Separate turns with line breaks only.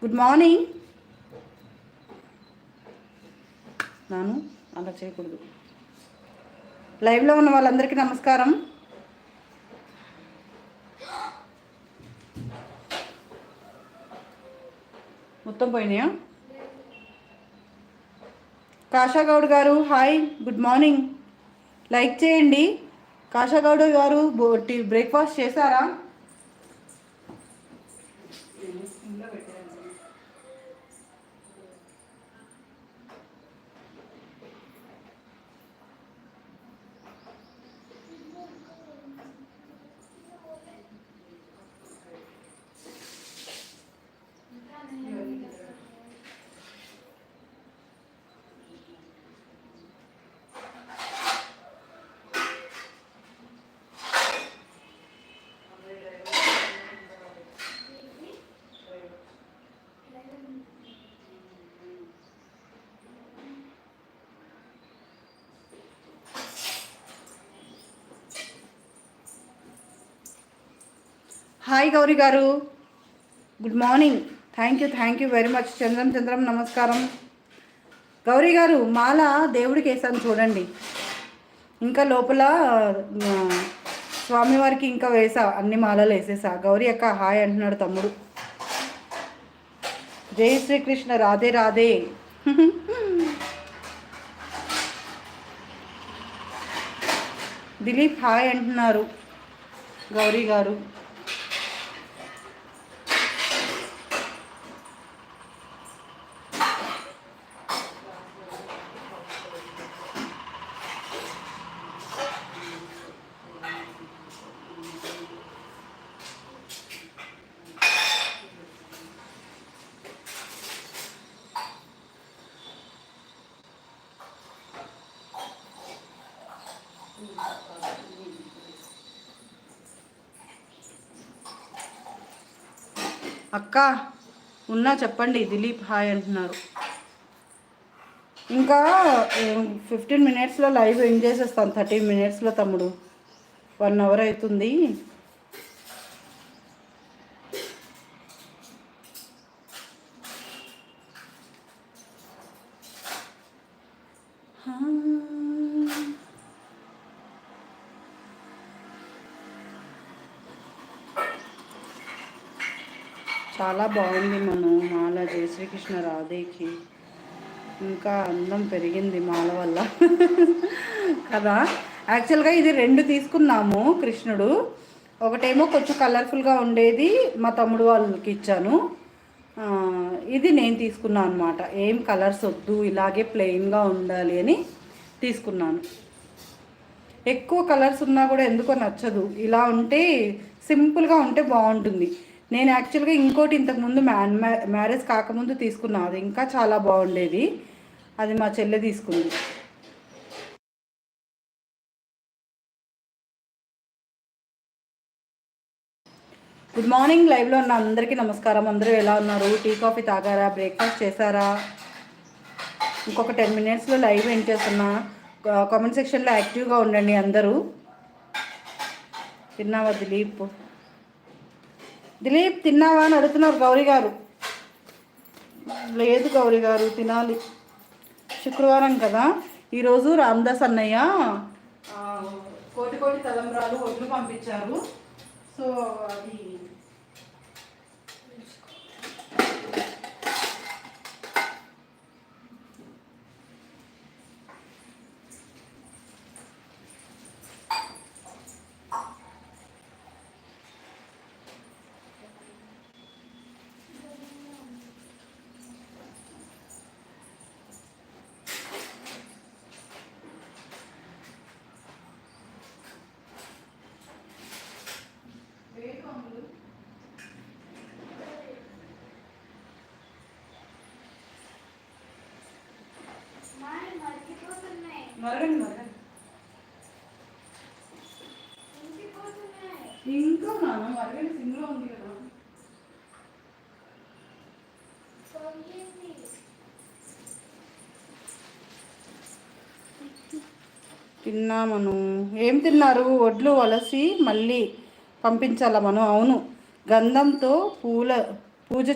Good morning. నాను అలా చేయకూడదు. లైవ్లో ఉన్న వాళ్ళందరికీ నమస్కారం. మొత్తం పోయినాయా? కాషాగౌడ్ గారు హాయ్, గుడ్ మార్నింగ్. లైక్ చేయండి. కాషాగౌడ్ గారు బ్రేక్ఫాస్ట్ చేశారా? హాయ్ గౌరీ గారు, good morning. Thank you very much. Chandram నమస్కారం. గౌరీ గారు మాల దేవుడికి వేసాను చూడండి. ఇంకా లోపల స్వామివారికి ఇంకా వేసా, అన్ని మాలలు వేసేసా. గౌరీ అక్క హాయ్ అంటున్నాడు తమ్ముడు. జై శ్రీకృష్ణ, రాధే రాధే. దిలీప్ హాయ్ అంటున్నారు. గౌరీ గారు అక్క ఉన్నా చెప్పండి. దిలీప్ హాయ్ అంటున్నారు. ఇంకా 15 మినిట్స్లో లైవ్ ఎండ్ చేసేస్తాను. 30 మినిట్స్లో తమ్ముడు, 1 అవర్ అవుతుంది. చాలా బాగుంది మనం మాల. జయ శ్రీకృష్ణ రాధేకి ఇంకా అందం పెరిగింది మాల వల్ల కదా. యాక్చువల్గా ఇది 2 తీసుకున్నాము కృష్ణుడు. ఒకటేమో కొంచెం కలర్ఫుల్గా ఉండేది మా తమ్ముడు వాళ్ళకి ఇచ్చాను. ఇది నేను తీసుకున్నాను అనమాట. ఏం కలర్స్ వద్దు, ఇలాగే ప్లెయిన్గా ఉండాలి అని తీసుకున్నాను. ఎక్కువ కలర్స్ ఉన్నా కూడా ఎందుకో నచ్చదు. ఇలా ఉంటే సింపుల్గా ఉంటే బాగుంటుంది. నేను యాక్చువల్గా ఇంకోటి ఇంతకుముందు మ్యారేజ్ కాకముందు తీసుకున్నా, అది ఇంకా చాలా బాగుండేది. అది మా చెల్లె తీసుకుంది. Good morning. లైవ్లో ఉన్న అందరికీ నమస్కారం. అందరూ ఎలా ఉన్నారు? టీ కాఫీ తాగారా? బ్రేక్ఫాస్ట్ చేశారా? ఇంకొక 10 మినిట్స్లో లైవ్ ఎండ్ చేస్తున్నా. కామెంట్ సెక్షన్లో యాక్టివ్గా ఉండండి అందరూ. తిన్నావా దిలీప్? దిలీప్ తిన్నావా అని అడుగుతున్నారు గౌరీ గారు. లేదు గౌరీ గారు, తినాలి. శుక్రవారం కదా. ఈరోజు రామదాస్ అన్నయ్య కోటి తలంబ్రాలు ఒడ్లు పంపించారు. సో అది మరగండి ఇంకా నాన్న మరగండి. సింగ్లో ఉంది కదా. తిన్నామను. ఏం తిన్నారు? వడ్లు వలసి మళ్ళీ పంపించాలా మనం? అవును, గంధంతో పూజ